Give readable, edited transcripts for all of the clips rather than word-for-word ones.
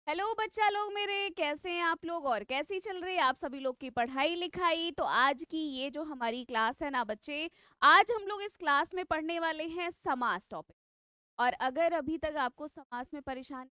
Hello बच्चा लोग मेरे, कैसे हैं आप लोग और कैसी चल रही है आप सभी लोग की पढ़ाई लिखाई। तो आज की ये जो हमारी क्लास है ना बच्चे, आज हम लोग इस क्लास में पढ़ने वाले हैं समास टॉपिक। और अगर अभी तक आपको समास में परेशानी,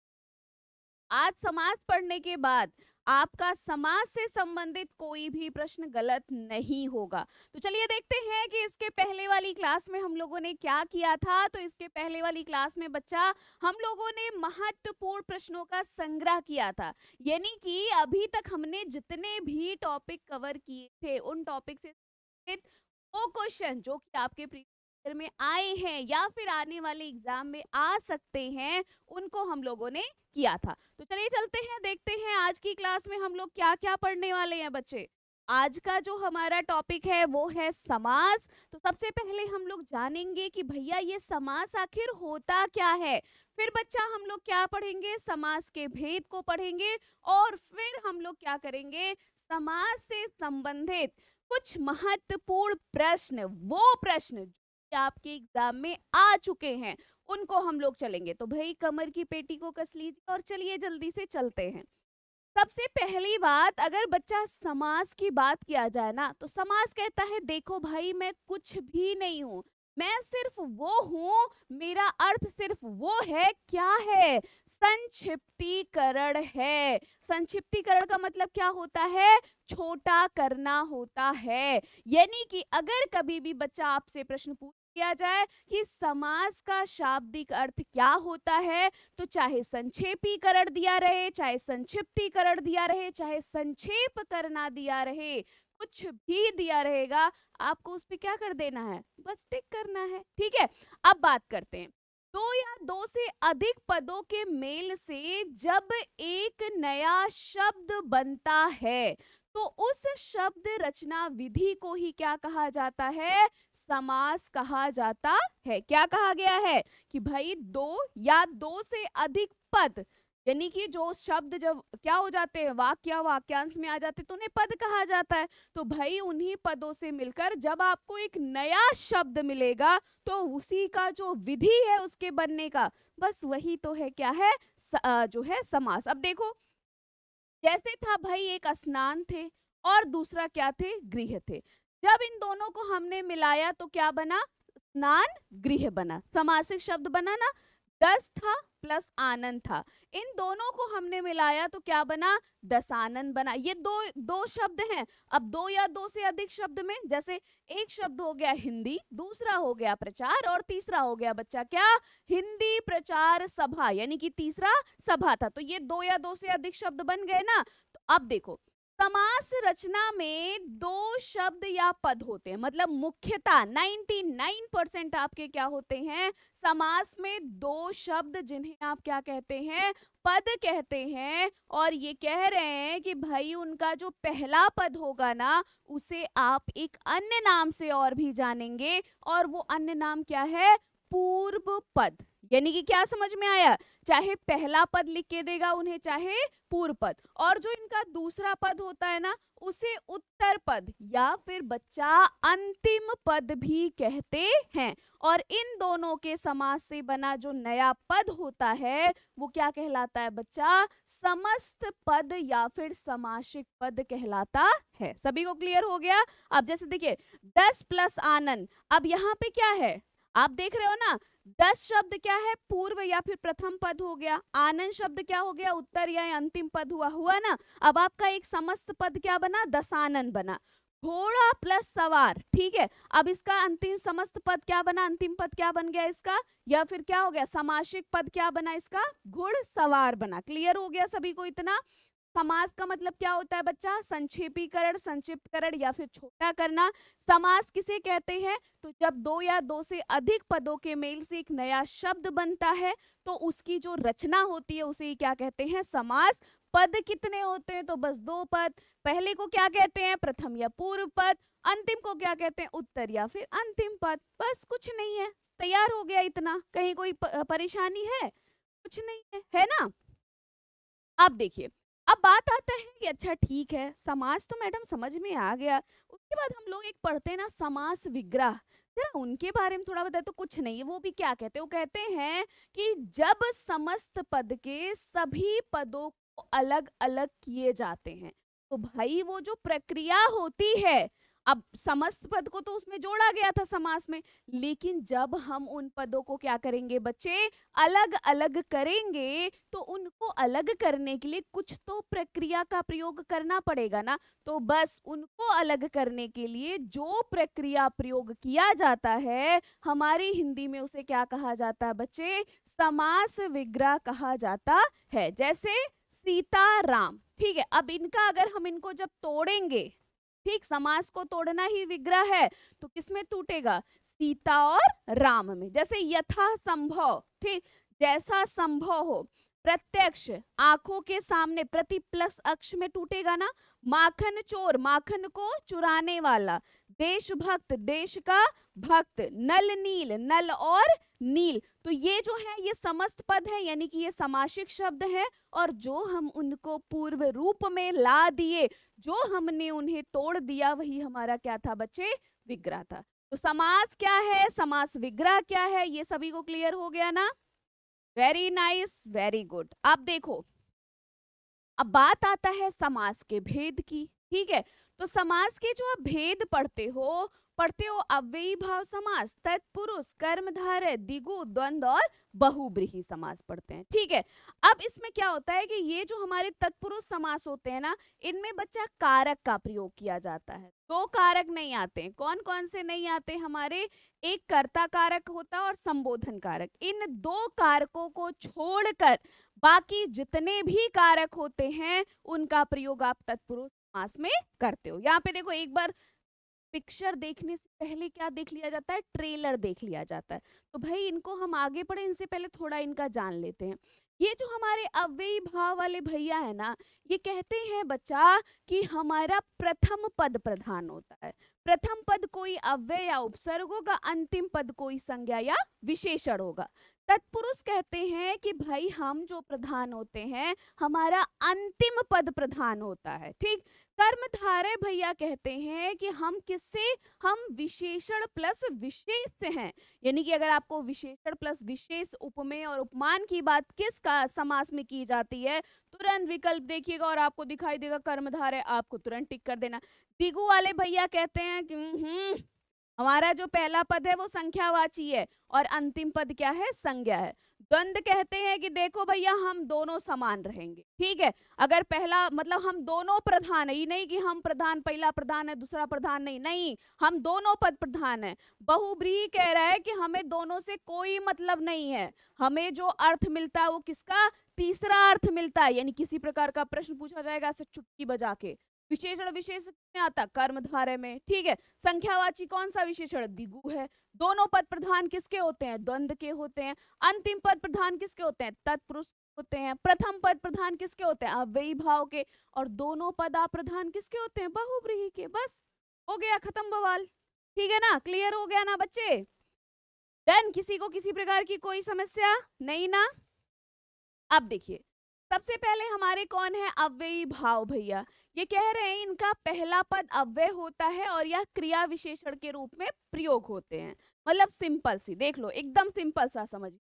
आज समास पढ़ने के बाद आपका समास से संबंधित कोई भी प्रश्न गलत नहीं होगा। तो चलिए देखते हैं कि इसके पहले वाली क्लास में हम लोगों ने क्या किया था। तो इसके पहले वाली क्लास में बच्चा हम लोगों ने महत्वपूर्ण प्रश्नों का संग्रह किया था। यानी कि अभी तक हमने जितने भी टॉपिक कवर किए थे उन टॉपिक से संबंधित वो क्वेश्चन जो कि आपके प्रीवियस ईयर में आए हैं या फिर आने वाले एग्जाम में आ सकते हैं, उनको हम लोगों ने किया था। तो चलिए चलते हैं, देखते हैं आज की क्लास में हम लोग क्या क्या पढ़ने वाले हैं बच्चे। आज का जो हमारा टॉपिक है वो है समास। तो सबसे पहले हम लोग जानेंगे कि भैया ये समास आखिर होता क्या है। फिर बच्चा हम लोग क्या पढ़ेंगे, समास के भेद को पढ़ेंगे। और फिर हम लोग क्या करेंगे, समास से संबंधित कुछ महत्वपूर्ण प्रश्न, वो प्रश्न जो आपके एग्जाम में आ चुके हैं, उनको हम लोग चलेंगे। तो भाई कमर की पेटी को कस लीजिए और चलिए जल्दी से चलते हैं। सबसे पहली बात, अगर बच्चा समास की बात किया जाए ना, तो समास कहता है देखो भाई मैं कुछ भी नहीं हूं, मैं सिर्फ वो हूं, मेरा अर्थ सिर्फ वो है, क्या है, संक्षिप्तीकरण है। संक्षिप्तीकरण का मतलब क्या होता है, छोटा करना होता है। यानी कि अगर कभी भी बच्चा आपसे प्रश्न पूछ किया जाए कि समास का शाब्दिक अर्थ क्या होता है, तो चाहे संक्षेपीकरण दिया रहे, चाहे संक्षिप्तीकरण दिया रहे, चाहे संक्षेप करना दिया रहे, कुछ भी दिया रहेगा, आपको उस पे क्या कर देना है, बस टिक करना है। ठीक है, अब बात करते हैं दो या दो से अधिक पदों के मेल से जब एक नया शब्द बनता है तो उस शब्द रचना विधि को ही क्या कहा जाता है, समास कहा जाता है। क्या कहा गया है कि भाई दो या दो से अधिक पद, यानी कि जो शब्द जब क्या हो जाते हैं, वाक्य या वाक्यांश में आ जाते हैं, तो उन्हें पद कहा जाता है। तो भाई उन्हीं पदों से मिलकर जब आपको एक नया शब्द मिलेगा तो उसी का जो विधि है उसके बनने का, बस वही तो है, क्या है, जो है समास। अब देखो, जैसे था भाई एक स्नान थे और दूसरा क्या थे, गृह थे। जब इन दोनों को हमने मिलाया तो क्या बना, स्नान गृह बना, समासिक शब्द बना ना। दस था प्लस आनंद था, इन दोनों को हमने मिलाया तो क्या बना, दसानन बना। ये दो दो शब्द हैं। अब दो या दो से अधिक शब्द में, जैसे एक शब्द हो गया हिंदी, दूसरा हो गया प्रचार और तीसरा हो गया बच्चा क्या, हिंदी प्रचार सभा, यानी कि तीसरा सभा था। तो ये दो या दो से अधिक शब्द बन गए ना। तो अब देखो, समास रचना में दो शब्द या पद होते हैं, मतलब मुख्यतः 99% आपके क्या होते हैं, समास में दो शब्द, जिन्हें आप क्या कहते हैं, पद कहते हैं। और ये कह रहे हैं कि भाई उनका जो पहला पद होगा ना, उसे आप एक अन्य नाम से और भी जानेंगे, और वो अन्य नाम क्या है, पूर्व पद। यानी कि क्या समझ में आया, चाहे पहला पद लिख के देगा उन्हें, चाहे पूर्व पद। और जो इनका दूसरा पद होता है ना, उसे उत्तर पद या फिर बच्चा अंतिम पद भी कहते हैं। और इन दोनों के समास से बना जो नया पद होता है वो क्या कहलाता है बच्चा, समस्त पद या फिर समासिक पद कहलाता है। सभी को क्लियर हो गया। अब जैसे देखिए 10 प्लस आनंद, अब यहाँ पे क्या है, आप देख रहे हो ना, 10 शब्द क्या है, पूर्व या फिर प्रथम पद हो गया, आनंद शब्द क्या हो गया, उत्तर या अंतिम पद हुआ ना। अब आपका एक समस्त पद क्या बना, दसानन बना। घोड़ा प्लस सवार, ठीक है, अब इसका अंतिम समस्त पद क्या बना, अंतिम पद क्या बन गया इसका, या फिर क्या हो गया, समासिक पद क्या बना इसका, घुड़सवार बना। क्लियर हो गया सभी को इतना। समास का मतलब क्या होता है बच्चा, संक्षेपीकरण, संक्षिप्तकरण या फिर छोटा करना। समास किसे कहते हैं, तो जब दो या दो से अधिक पदों के मेल से एक नया शब्द बनता है तो उसकी जो रचना होती है उसे क्या कहते हैं, समास। पद कितने होते हैं, तो बस दो पद। पहले को क्या कहते हैं, प्रथम या पूर्व पद। अंतिम को क्या कहते हैं, उत्तर या फिर अंतिम पद। बस कुछ नहीं है, तैयार हो गया इतना। कहीं कोई परेशानी है, कुछ नहीं है, है ना। अब देखिए, अब अब बात आता है कि अच्छा ठीक है, समास तो मैडम समझ में आ गया, उसके बाद हम लोग एक पढ़ते हैं ना समास विग्रह, जरा उनके बारे में थोड़ा बताए। तो कुछ नहीं है, वो भी क्या कहते हैं, वो कहते हैं कि जब समस्त पद के सभी पदों को अलग अलग किए जाते हैं, तो भाई वो जो प्रक्रिया होती है, अब समस्त पद को तो उसमें जोड़ा गया था समास में, लेकिन जब हम उन पदों को क्या करेंगे बच्चे, अलग अलग करेंगे, तो उनको अलग करने के लिए कुछ तो प्रक्रिया का प्रयोग करना पड़ेगा ना। तो बस उनको अलग करने के लिए जो प्रक्रिया प्रयोग किया जाता है, हमारी हिंदी में उसे क्या कहा जाता है बच्चे, समास विग्रह कहा जाता है। जैसे सीता राम, ठीक है। अब इनका अगर हम इनको जब तोड़ेंगे, ठीक, समास को तोड़ना ही विग्रह है, तो किसमें टूटेगा, सीता और राम में। जैसे यथा संभव, ठीक, जैसा संभव हो, प्रत्यक्ष, आंखों के सामने, प्रति प्लस अक्ष में टूटेगा ना। माखन चोर, माखन को चुराने वाला। देशभक्त, देश का भक्त। नल नील, नल और नील। तो ये जो है ये समस्त पद है, यानी कि ये समासिक शब्द है, और जो हम उनको पूर्व रूप में ला दिए, जो हमने उन्हें तोड़ दिया, वही हमारा क्या था बच्चे, विग्रह था। तो समास क्या है, समास विग्रह क्या है, ये सभी को क्लियर हो गया ना। Very nice, very good. अब देखो, अब बात आता है समास के भेद की, ठीक है। तो समास के जो आप भेद पढ़ते हो अव्ययी भाव समास, तत्पुरुष, कर्मधारय, द्विगु, द्वंद्व और बहुब्रीहि समास पढ़ते हैं, ठीक है। अब इसमें क्या होता है कि ये जो हमारे तत्पुरुष समास होते हैं ना, इनमें बच्चा कारक का प्रयोग किया जाता है। दो कारक नहीं आते हैं। कौन कौन से नहीं आते हमारे, एक कर्ता कारक होता है और संबोधन कारक। इन दो कारकों को छोड़कर बाकी जितने भी कारक होते हैं उनका प्रयोग आप तत्पुरुष समास में करते हो। यहाँ पे देखो, एक बार पिक्चर देखने से पहले क्या देख लिया जाता है, ट्रेलर देख लिया जाता है। तो भाई इनको हम आगे बढ़े, इनसे पहले थोड़ा इनका जान लेते हैं। ये जो हमारे अव्ययी भाव वाले भैया है ना, ये कहते हैं बच्चा कि हमारा प्रथम पद प्रधान होता है। प्रथम पद कोई अव्यय या उपसर्ग होगा, अंतिम पद कोई संज्ञा या विशेषण होगा। तत्पुरुष कहते हैं कि भाई हम जो प्रधान होते हैं, हमारा अंतिम पद प्रधान होता है, ठीक। कर्मधारय भैया कहते हैं कि हम किससे, हम विशेषण प्लस विशेष से हैं। यानी कि अगर आपको विशेषण प्लस विशेष, उपमेय और उपमान की बात किस का समास में की जाती है, तुरंत विकल्प देखिएगा और आपको दिखाई देगा कर्मधारय, आपको तुरंत टिक कर देना। द्विगु वाले भैया कहते हैं कि हमारा जो पहला पद है वो संख्यावाची है और अंतिम पद क्या है, संज्ञा है। द्वंद कहते हैं कि देखो भैया हम दोनों समान रहेंगे, ठीक है। अगर पहला मतलब हम दोनों प्रधान है, ये नहीं कि हम प्रधान, पहला प्रधान है दूसरा प्रधान नहीं, नहीं, हम दोनों पद प्रधान है। बहुब्रीहि कह रहा है कि हमें दोनों से कोई मतलब नहीं है, हमें जो अर्थ मिलता है वो किसका, तीसरा अर्थ मिलता है। यानी किसी प्रकार का प्रश्न पूछा जाएगा ऐसे चुटकी बजा के, विशेषण विशेष में आता कर्मधारय में, ठीक है। संख्यावाची कौन सा विशेषण, द्विगु है। दोनों पद प्रधान किसके होते हैं, द्वंद्व के होते हैं। अंतिम पद प्रधान किसके होते हैं, तत्पुरुष होते हैं। प्रथम पद प्रधान किसके होते हैं, अव्ययी भाव के। और दोनों पद प्रधान किसके होते हैं, बहुब्रीहि के। बस हो गया, खत्म बवाल, ठीक है ना, क्लियर हो गया ना बच्चे। देन किसी को किसी प्रकार की कोई समस्या नहीं ना। अब देखिए, सबसे पहले हमारे कौन है, अव्ययी भाव भैया। ये कह रहे हैं इनका पहला पद अव्यय होता है और यह क्रिया विशेषण के रूप में प्रयोग होते हैं। मतलब सिंपल सी देख लो, एकदम सिंपल सा समझिए।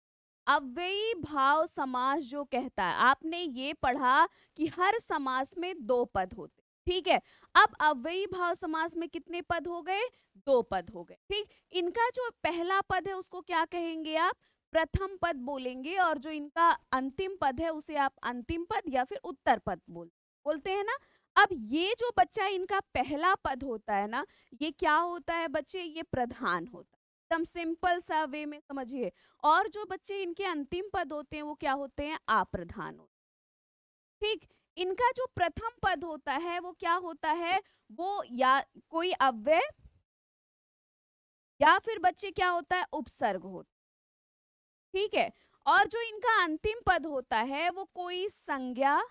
अव्ययी भाव समास जो कहता है, आपने ये पढ़ा कि हर समास में दो पद होते, ठीक है। अब अव्ययी भाव समास में कितने पद हो गए, दो पद हो गए, ठीक। इनका जो पहला पद है उसको क्या कहेंगे आप, प्रथम पद बोलेंगे, और जो इनका अंतिम पद है उसे आप अंतिम पद या फिर उत्तर पद बोलते हैं ना। अब ये जो बच्चा इनका पहला पद होता है ना, ये क्या होता है बच्चे, ये प्रधान होता है। एकदम सिंपल सा वे में समझिए। और जो बच्चे इनके अंतिम पद होते हैं वो क्या होते हैं, अप्रधान होते हैं, ठीक। इनका जो प्रथम पद होता है वो क्या होता है, वो या कोई अव्यय या फिर बच्चे क्या होता है, उपसर्ग होता है, ठीक है। और जो इनका अंतिम पद होता है वो कोई संज्ञा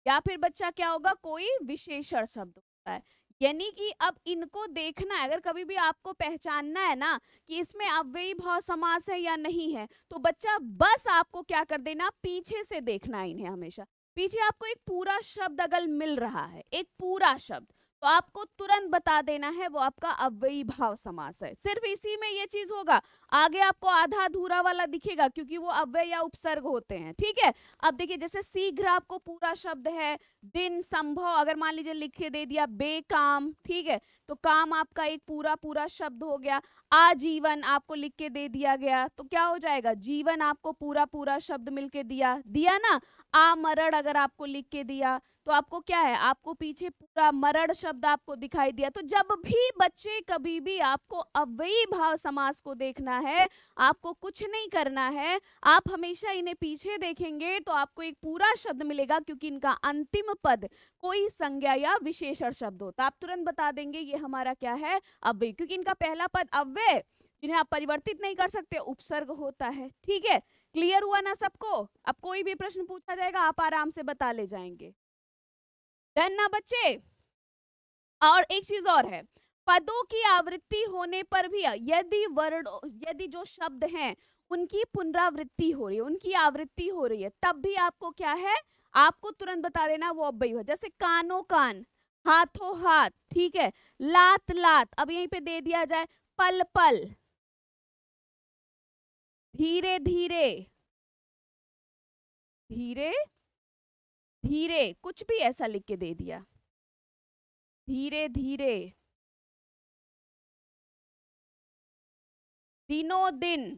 या फिर बच्चा क्या होगा, कोई विशेषण शब्द होता है। यानी कि अब इनको देखना है, अगर कभी भी आपको पहचानना है ना कि इसमें अव्ययी भाव समास है या नहीं है, तो बच्चा बस आपको क्या कर देना, पीछे से देखना है इन्हें हमेशा। पीछे आपको एक पूरा शब्द अगर मिल रहा है, एक पूरा शब्द, तो आपको तुरंत बता देना है वो आपका अव्ययी भाव समास है। सिर्फ इसी में ये चीज होगा, आगे आपको आधा अधूरा वाला दिखेगा क्योंकि वो अव्यय या उपसर्ग होते हैं। ठीक है, अब देखिए जैसे शीघ्र आपको पूरा शब्द है, दिन, संभव, अगर मान लीजिए लिख के दे दिया बेकाम, ठीक है, तो काम आपका एक पूरा पूरा शब्द हो गया। आजीवन आपको लिख के दे दिया गया तो क्या हो जाएगा, जीवन आपको पूरा पूरा शब्द मिलके दिया दिया ना। आमरण अगर आपको लिख के दिया तो आपको क्या है, आपको पीछे पूरा मरण शब्द आपको दिखाई दिया। तो जब भी बच्चे कभी भी आपको अव्ययी भाव समास को देखना है, आपको कुछ नहीं करना है, आप हमेशा इन्हें पीछे देखेंगे तो आपको एक पूरा शब्द मिलेगा क्योंकि इनका अंतिम पद कोई संज्ञा या विशेषण शब्द होता। आप तुरंत बता देंगे ये हमारा क्या है, अव्यय, क्योंकि इनका पहला पद अव्यय जिन्हें आप परिवर्तित नहीं कर सकते उपसर्ग होता है। ठीक है, क्लियर हुआ ना सबको? अब कोई भी प्रश्न पूछा जाएगा आप आराम से बता ले जाएंगे। डन ना बच्चे? और एक चीज और है, पदों की आवृत्ति होने पर भी यदि जो शब्द हैं उनकी पुनरावृत्ति हो रही है, उनकी आवृत्ति हो रही है, तब भी आपको क्या है, आपको तुरंत बता देना वो अव्ययी है। जैसे कानो कान, हाथों हाथ, ठीक है, लात लात, अब यहीं पे दे दिया जाए पल पल, धीरे धीरे, धीरे धीरे, कुछ भी ऐसा लिख के दे दिया, धीरे धीरे, दिनों दिन,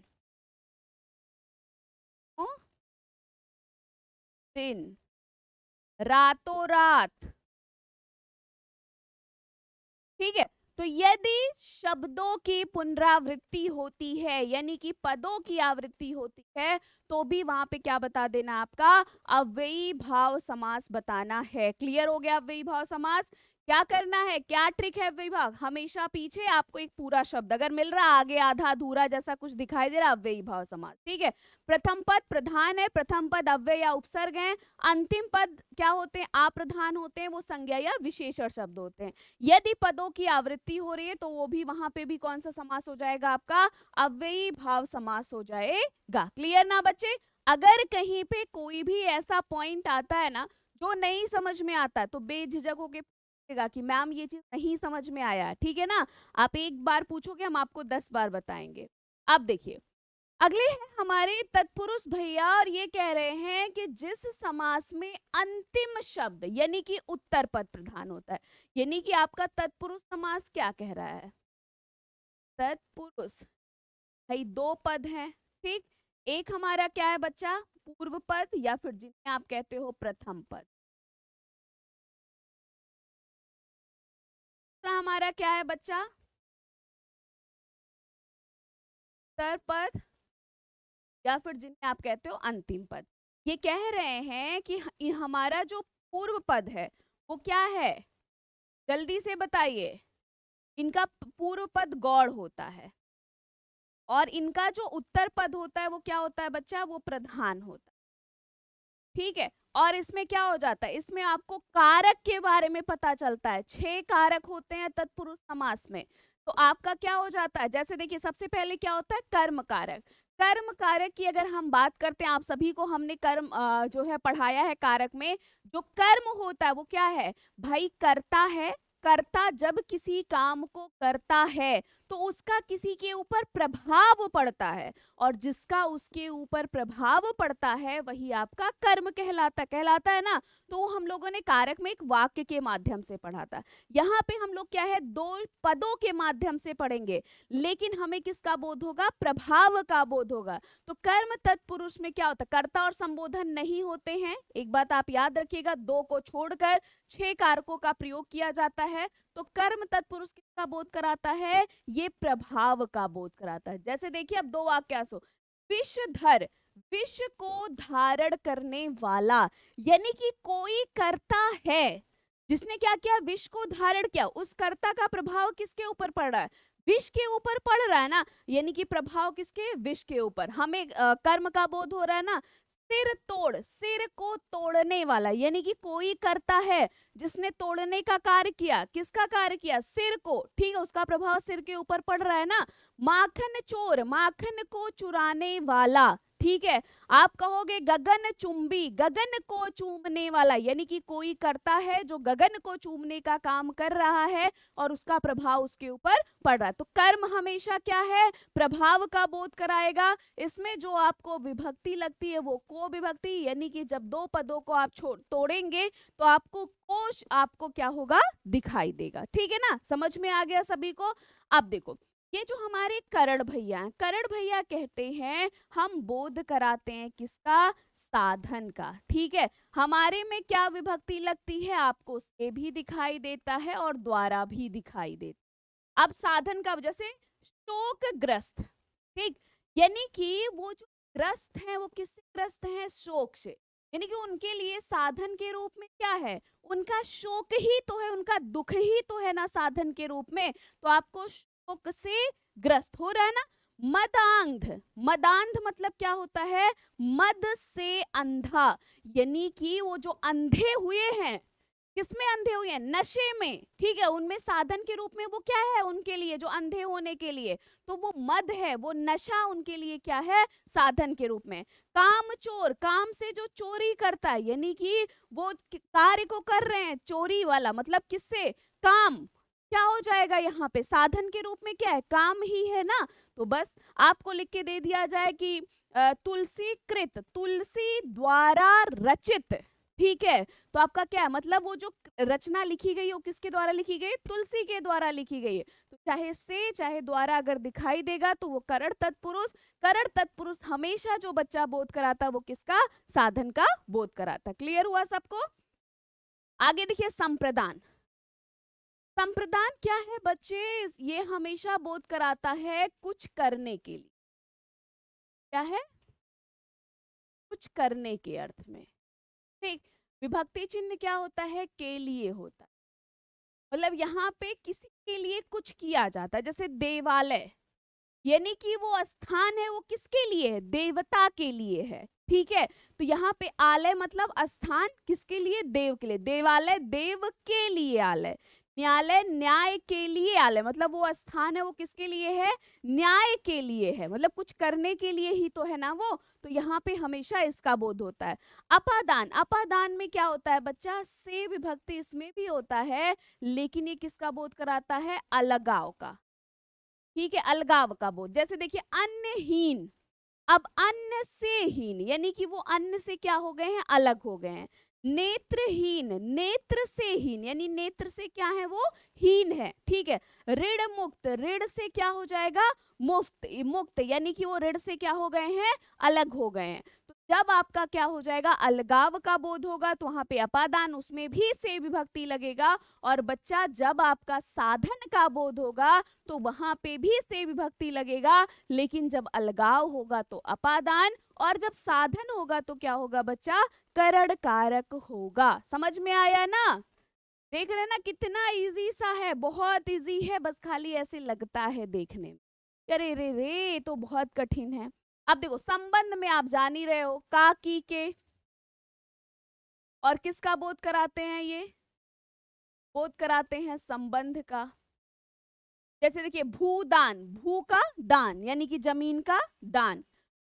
दिन, रातों रात। ठीक है, तो यदि शब्दों की पुनरावृत्ति होती है यानी कि पदों की आवृत्ति होती है तो भी वहां पे क्या बता देना, आपका अव्ययी भाव समास बताना है। क्लियर हो गया अव्ययी भाव समास? क्या करना है, क्या ट्रिक है अव्ययी भाव, हमेशा पीछे आपको एक पूरा शब्द अगर मिल रहा, आगे आधा अधूरा जैसा कुछ दिखाई दे रहा, अव्ययी भाव समास। ठीक है, प्रथम पद प्रधान है, प्रथम पद अव्यय या उपसर्ग है, अंतिम पद क्या होते हैं, अप्रधान होते हैं, वो संज्ञा या विशेषण शब्द होते हैं। यदि पदों की आवृत्ति हो रही है तो वो भी वहां पे भी कौन सा समास हो जाएगा, आपका अव्ययी भाव समास हो जाएगा। क्लियर ना बच्चे? अगर कहीं पे कोई भी ऐसा पॉइंट आता है ना जो नहीं समझ में आता तो बेझिझक होके कि मैम ये चीज नहीं समझ में आया, ठीक है ना, आप एक बार पूछोगे हम आपको 10 बार बताएंगे। अब देखिए अगले हैं हमारे तत्पुरुष भैया, और ये कह रहे हैं कि जिस समास में अंतिम शब्द यानी कि उत्तर पद प्रधान होता है, यानी कि आपका तत्पुरुष समास क्या कह रहा है, तत्पुरुष भाई दो पद हैं, ठीक, एक हमारा क्या है बच्चा, पूर्व पद या फिर जिन्हें आप कहते हो प्रथम पद, हमारा क्या है बच्चा, उत्तर पद या फिर जिन्हें आप कहते हो अंतिम पद। ये कह रहे हैं कि हमारा जो पूर्व पद है वो क्या है, जल्दी से बताइए, इनका पूर्व पद गौड़ होता है और इनका जो उत्तर पद होता है वो क्या होता है बच्चा, वो प्रधान होता है। ठीक है, और इसमें क्या हो जाता है, इसमें आपको कारक के बारे में पता चलता है, 6 कारक होते हैं तत्पुरुष समास में। तो आपका क्या हो जाता है, जैसे देखिए सबसे पहले क्या होता है, कर्म कारक। कर्म कारक की अगर हम बात करते हैं, आप सभी को हमने कर्म जो है पढ़ाया है कारक में, जो कर्म होता है वो क्या है भाई, करता है, कर्ता जब किसी काम को करता है तो उसका किसी के ऊपर प्रभाव पड़ता है, और जिसका उसके ऊपर प्रभाव पड़ता है वही आपका कर्म कहलाता है ना। तो हम लोगों ने कारक में एक वाक्य के माध्यम से पढ़ा था, यहाँ पे हम लोग क्या है, 2 पदों के माध्यम से पढ़ेंगे, लेकिन हमें किसका बोध होगा, प्रभाव का बोध होगा। तो कर्म तत्पुरुष में क्या होता है, कर्ता और संबोधन नहीं होते हैं, एक बात आप याद रखिएगा, 2 को छोड़कर 6 कारकों का प्रयोग किया जाता है। तो कर्म तत्पुरुष किसका बोध कराता है, ये प्रभाव का बोध कराता है। जैसे देखिए अब 2 वाक्य सो, विषधर, विष को धारण करने वाला, यानी कि कोई कर्ता है जिसने क्या किया, विष को धारण किया, उस कर्ता का प्रभाव किसके ऊपर पड़ रहा है, विष के ऊपर पड़ रहा है ना, यानी कि प्रभाव किसके, विष के ऊपर। हमें कर्म का बोध हो रहा है ना। सिर तोड़, सिर को तोड़ने वाला, यानी कि कोई करता है जिसने तोड़ने का कार्य किया, किसका कार्य किया, सिर को, ठीक है, उसका प्रभाव सिर के ऊपर पड़ रहा है ना। माखन चोर, माखन को चुराने वाला, ठीक है। आप कहोगे गगन चुंबी, गगन को चूमने वाला, यानी कि कोई करता है जो गगन को चूमने का काम कर रहा है और उसका प्रभाव उसके ऊपर पड़ रहा है। तो कर्म हमेशा क्या है, प्रभाव का बोध कराएगा। इसमें जो आपको विभक्ति लगती है वो को विभक्ति, यानी कि जब दो पदों को आप तोड़ेंगे तो आपको कोश आपको क्या होगा, दिखाई देगा। ठीक है ना, समझ में आ गया सभी को। अब देखो ये जो हमारे करण भैया हैं, करण भैया कहते हैं हम बोध कराते हैं किसका, साधन का। ठीक है, हमारे में क्या विभक्ति लगती है, आपको से भी दिखाई देता है और द्वारा भी दिखाई देता। अब साधन का, जैसे शोकग्रस्त, ठीक, यानी कि वो जो ग्रस्त हैं वो किससे ग्रस्त हैं, शोक से, यानी कि उनके लिए साधन के रूप में क्या है, उनका शोक ही तो है, उनका दुख ही तो है ना साधन के रूप में। तो आपको शोक से ग्रस्त हो रहा है ना। मदांध, मदांध मतलब क्या होता है, मद से अंधा, यानी कि वो जो अंधे हुए हैं, किसमें अंधे हुए हैं, नशे में। ठीक है, उनमें साधन के रूप में वो क्या है उनके लिए, जो अंधे होने के लिए, तो वो मद है, वो नशा उनके लिए क्या है, साधन के रूप में। काम चोर, काम से जो चोरी करता है, यानी कि वो कार्य को कर रहे हैं चोरी वाला, मतलब किससे, काम क्या हो जाएगा यहाँ पे, साधन के रूप में क्या है, काम ही है ना। तो बस आपको लिख के दे दिया जाए कि तुलसी कृत, तुलसी द्वारा रचित। ठीक है, तो आपका क्या है, मतलब वो जो रचना लिखी गई है वो किसके द्वारा लिखी गई, तुलसी के द्वारा लिखी गई है। तो चाहे से चाहे द्वारा अगर दिखाई देगा तो वो करण तत्पुरुष, करण तत्पुरुष हमेशा जो बच्चा बोध कराता वो किसका, साधन का बोध कराता। क्लियर हुआ सबको। आगे देखिए संप्रदान। संप्रदान क्या है बच्चे, ये हमेशा बोध कराता है कुछ करने के लिए। क्या है, कुछ करने के अर्थ में। ठीक, विभक्ति चिन्ह क्या होता है, के लिए होता है, मतलब यहाँ पे किसी के लिए कुछ किया जाता है। जैसे देवालय, यानी कि वो स्थान है वो किसके लिए है, देवता के लिए है। ठीक है, तो यहाँ पे आलय मतलब स्थान, किसके लिए, देव के लिए। देवालय देव के लिए आलय, न्यायालय न्याय के लिए आलय, मतलब वो स्थान है वो किसके लिए है, न्याय के लिए है, मतलब कुछ करने के लिए ही तो है ना वो। तो यहाँ पे हमेशा इसका बोध होता है। अपादान, अपादान में क्या होता है बच्चा, से विभक्ति इसमें भी होता है, लेकिन ये किसका बोध कराता है, अलगाव का। ठीक है, अलगाव का बोध। जैसे देखिए अन्नहीन, अब अन्न से हीन, यानी कि वो अन्न से क्या हो गए हैं, अलग हो गए हैं। नेत्रहीन, नेत्र से हीन, यानी नेत्र से क्या है वो, हीन है। ठीक है, ऋण मुक्त, ऋण से क्या हो जाएगा, मुक्त, मुक्त, यानी कि वो ऋण से क्या हो गए हैं, अलग हो गए हैं। तो जब आपका क्या हो जाएगा, अलगाव का बोध होगा तो वहां पे अपादान, उसमें भी से विभक्ति लगेगा। और बच्चा जब आपका साधन का बोध होगा तो वहां पे भी से विभक्ति लगेगा, लेकिन जब अलगाव होगा तो अपादान, और जब साधन होगा तो क्या होगा बच्चा, करण कारक होगा। समझ में आया ना, देख रहे ना कितना इजी सा है, बहुत इजी है, बस खाली ऐसे लगता है देखने में, अरे रे रे तो बहुत कठिन है। अब देखो संबंध में आप जान ही रहे हो, का की के, और किसका बोध कराते हैं, ये बोध कराते हैं संबंध का। जैसे देखिए भूदान, भू का दान, यानी कि जमीन का दान।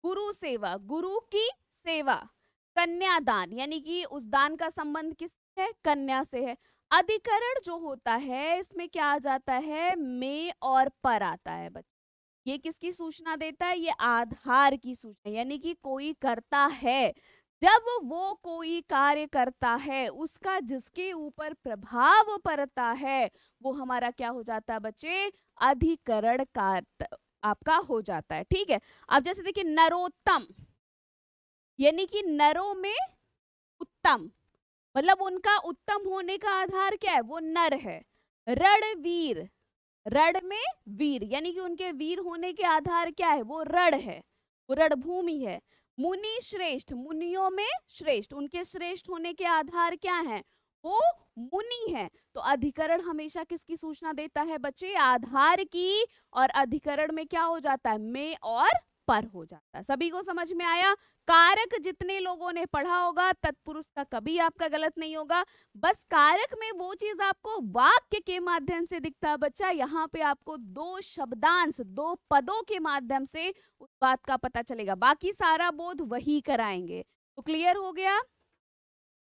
गुरु सेवा, गुरु की सेवा। कन्यादान, यानी कि उस दान का संबंध किससे है, कन्या से है। अधिकरण जो होता है इसमें क्या आ जाता है, में और पर आता है बच्चे। ये किसकी सूचना देता है, ये आधार की सूचना, यानी कि कोई करता है, जब वो कोई कार्य करता है उसका जिसके ऊपर प्रभाव पड़ता है वो हमारा क्या हो जाता है बच्चे, अधिकरण का आपका हो जाता है। ठीक है, अब जैसे देखिए नरोत्तम, यानी कि नरों में उत्तम, मतलब उनका उत्तम होने का आधार क्या है, वो नर है। रणवीर, रण में वीर, यानी कि उनके वीर होने के आधार क्या है, वो रण है, वो रणभूमि है। मुनि श्रेष्ठ, मुनियों में श्रेष्ठ, उनके श्रेष्ठ होने के आधार क्या है, वो मुनि है। तो अधिकरण हमेशा किसकी सूचना देता है बच्चे, आधार की, और अधिकरण में क्या हो जाता है, में और पर हो जाता है। सभी को समझ में आया? कारक जितने लोगों ने पढ़ा होगा तत्पुरुष का कभी आपका गलत नहीं होगा। बस कारक में वो चीज आपको वाक्य के माध्यम से दिखता है बच्चा, यहाँ पे आपको दो शब्दांश, दो पदों के माध्यम से उस बात का पता चलेगा, बाकी सारा बोध वही कराएंगे। तो क्लियर हो गया?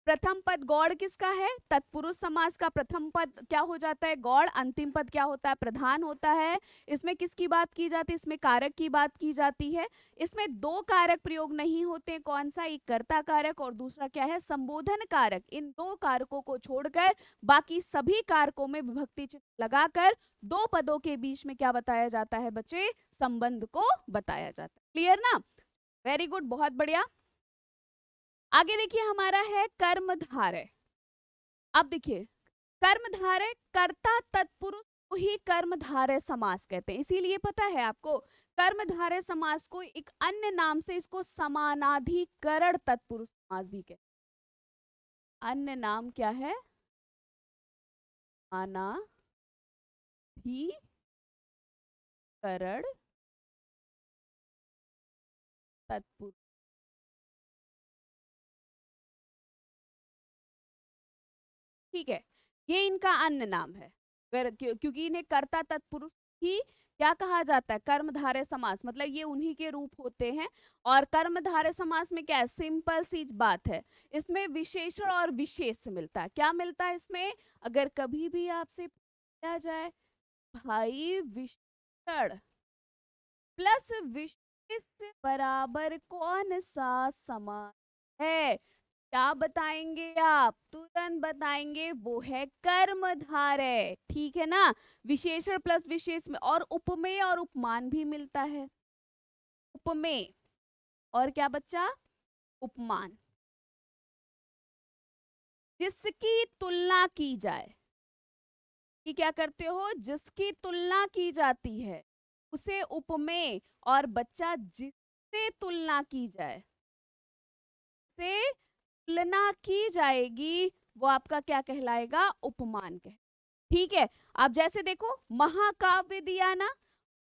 प्रथम पद गौड़ किसका है? तत्पुरुष समास का प्रथम पद क्या हो जाता है? गौड़। अंतिम पद क्या होता है? प्रधान होता है। इसमें किसकी बात की जाती है? इसमें कारक की बात की जाती है। इसमें दो कारक प्रयोग नहीं होते, कौन सा? एक कर्ता कारक और दूसरा क्या है? संबोधन कारक। इन दो कारकों को छोड़कर बाकी सभी कारकों में विभक्ति चिन्ह लगाकर दो पदों के बीच में क्या बताया जाता है बच्चे? संबंध को बताया जाता है। क्लियर ना? वेरी गुड, बहुत बढ़िया। आगे देखिए हमारा है कर्मधारय। अब देखिए कर्मधारय, कर्ता तत्पुरुष को ही कर्मधारय समास कहते हैं। इसीलिए पता है आपको कर्मधारय समास को एक अन्य नाम से इसको समानाधिकरण तत्पुरुष समास भी कहते हैं। अन्य नाम क्या है? समानाधिकरण तत्पुरुष। ठीक है, ये इनका अन्य नाम है, क्योंकि इन्हें कर्ता तत्पुरुष ही क्या कहा जाता है? कर्मधारय समास। मतलब ये उन्हीं के रूप होते हैं। और कर्मधारय समास में क्या है? सिंपल सी बात है, इसमें विशेषण और विशेष मिलता है। क्या मिलता है इसमें? अगर कभी भी आपसे पूछा जाए भाई विशेषण प्लस विशेष बराबर कौन सा समास है, क्या बताएंगे आप? तुरंत बताएंगे वो है कर्मधारय। ठीक है ना? विशेषण प्लस विशेष में और उपमेय और उपमान भी मिलता है। उपमेय और क्या बच्चा? उपमान। जिसकी तुलना की जाए, कि क्या करते हो? जिसकी तुलना की जाती है उसे उपमेय, और बच्चा जिससे तुलना की जाए, से तुलना की जाएगी, वो आपका क्या कहलाएगा? उपमान कह। ठीक है, आप जैसे देखो महाकाव्य दिया ना,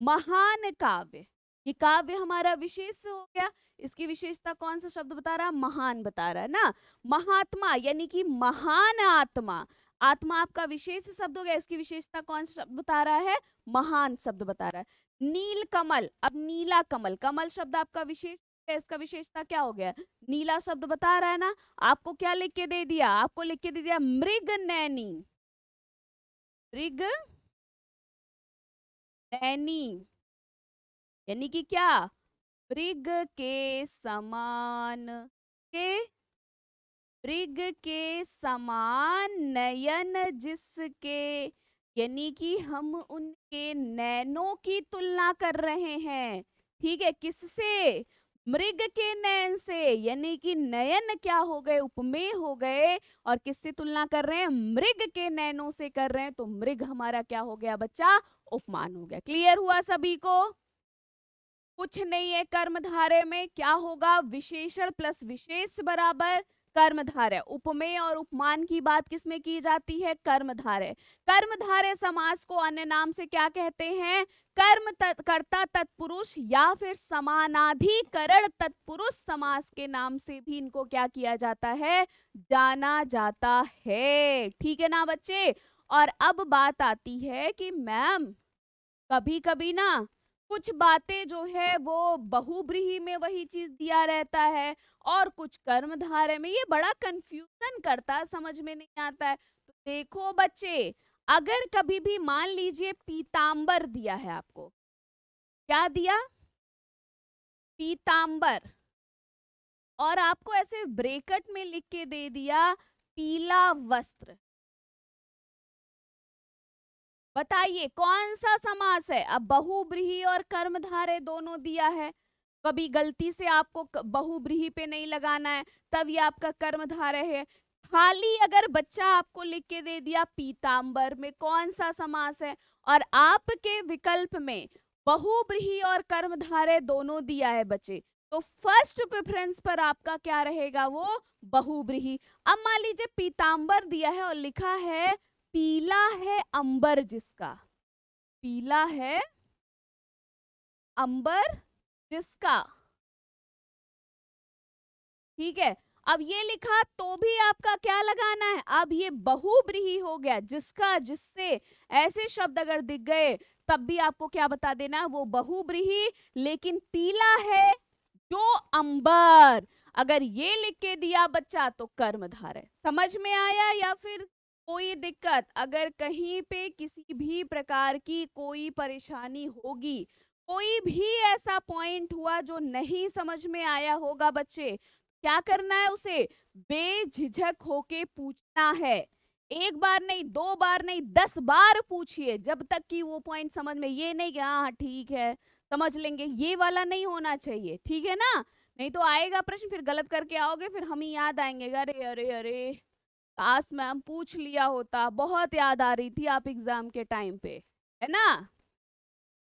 महान काव्य, ये काव्य हमारा विशेष हो गया। इसकी विशेषता कौन सा शब्द बता रहा? महान बता रहा है ना। महात्मा यानी कि महान आत्मा, आत्मा आपका विशेष शब्द हो गया। इसकी विशेषता कौन सा शब्द बता रहा है? महान शब्द बता रहा है। नील कमल, अब नीला कमल, कमल शब्द आपका विशेष, इसका विशेषता क्या हो गया? नीला शब्द बता रहा है ना। आपको क्या लिख के दे दिया? आपको लिख के दे दिया मृग नैनी, मृग नैनी यानी कि क्या? मृग के समान, के मृग के समान नयन जिसके, यानी कि हम उनके नैनों की तुलना कर रहे हैं। ठीक है, किससे? मृग के नयन से, यानी कि नयन क्या हो गए? उपमेय हो गए। और किससे तुलना कर रहे हैं? मृग के नयनों से कर रहे हैं, तो मृग हमारा क्या हो गया बच्चा? उपमान हो गया। क्लियर हुआ सभी को? कुछ नहीं है कर्मधारय में, क्या होगा? विशेषण प्लस विशेष बराबर कर्मधारय। उपमेय और उपमान की बात किसमें की जाती है? कर्मधारय। कर्मधारय समास को अन्य नाम से क्या कहते हैं? कर्ता तत्पुरुष या फिर समानाधिकरण तत्पुरुष समास के नाम से भी इनको क्या किया जाता है? जाना जाता है। ठीक है ना बच्चे? और अब बात आती है कि मैम कभी कभी ना कुछ बातें जो है वो बहुब्रीहि में वही चीज दिया रहता है और कुछ कर्मधारय में, ये बड़ा कंफ्यूजन करता है, समझ में नहीं आता है। तो देखो बच्चे, अगर कभी भी मान लीजिए पीतांबर दिया है आपको, क्या दिया? पीतांबर, और आपको ऐसे ब्रैकेट में लिख के दे दिया पीला वस्त्र, बताइए कौन सा समास है? अब बहुब्रीहि और कर्मधारय दोनों दिया है, कभी गलती से आपको बहुब्रीहि पे नहीं लगाना है, तब ये आपका कर्मधारय है। खाली अगर बच्चा आपको लिख के दे दिया पीतांबर में कौन सा समास है, और आपके विकल्प में बहुब्रीहि और कर्मधारय दोनों दिया है बच्चे, तो फर्स्ट प्रेफरेंस पर आपका क्या रहेगा? वो बहुब्रीहि। अब मान लीजिए पीतांबर दिया है और लिखा है पीला है अंबर जिसका, पीला है अंबर जिसका, ठीक है। अब ये लिखा तो भी आपका क्या लगाना है, अब ये बहुब्रीहि हो गया, जिसका, जिससे, ऐसे शब्द अगर दिख गए तब भी आपको क्या बता देना, वो बहुब्रीहि, लेकिन पीला है जो अंबर, अगर ये लिख के दिया बच्चा तो कर्मधारय है। समझ में आया या फिर कोई दिक्कत? अगर कहीं पे किसी भी प्रकार की कोई परेशानी होगी, कोई भी ऐसा पॉइंट हुआ जो नहीं समझ में आया होगा बच्चे, क्या करना है, उसे बेझिझक होके पूछना है। एक बार नहीं, दो बार नहीं, 10 बार पूछिए, जब तक कि वो पॉइंट समझ में, ये नहीं कि हाँ ठीक है समझ लेंगे, ये वाला नहीं होना चाहिए, ठीक है ना। नहीं तो आएगा प्रश्न, फिर गलत करके आओगे, फिर हम ही याद आएंगे, अरे अरे अरे काश मैम पूछ लिया होता, बहुत याद आ रही थी आप एग्जाम के टाइम पे, है ना।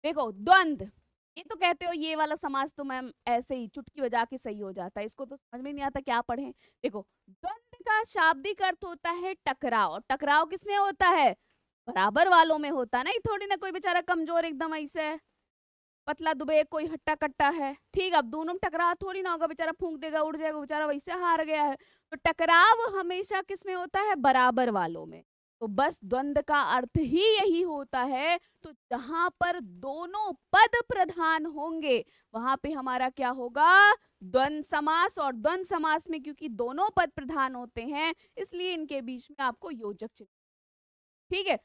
देखो द्वंद, ये तो कहते हो ये वाला समास तो मैम ऐसे ही चुटकी बजा के सही हो जाता है, इसको तो समझ में नहीं आता क्या पढ़े। देखो द्वंद का शाब्दिक अर्थ होता है टकराव, और टकराव किसमें होता है, बराबर वालों में होता है ना। ये थोड़ी ना कोई बेचारा कमजोर एकदम ऐसे पतला दुबे कोई हट्टा कट्टा है, ठीक। अब दोनों में टकराव थोड़ी ना होगा, बेचारा फूंक देगा उड़ जाएगा, बेचारा वैसे हार गया है। तो टकराव हमेशा किसमें होता है, बराबर वालों में। तो बस द्वंद का अर्थ ही यही होता है। तो जहां पर दोनों पद प्रधान होंगे वहां पे हमारा क्या होगा, द्वंद समास। और द्वंद समास में क्योंकि दोनों पद प्रधान होते हैं इसलिए इनके बीच में आपको योजक चिन्ह, ठीक है।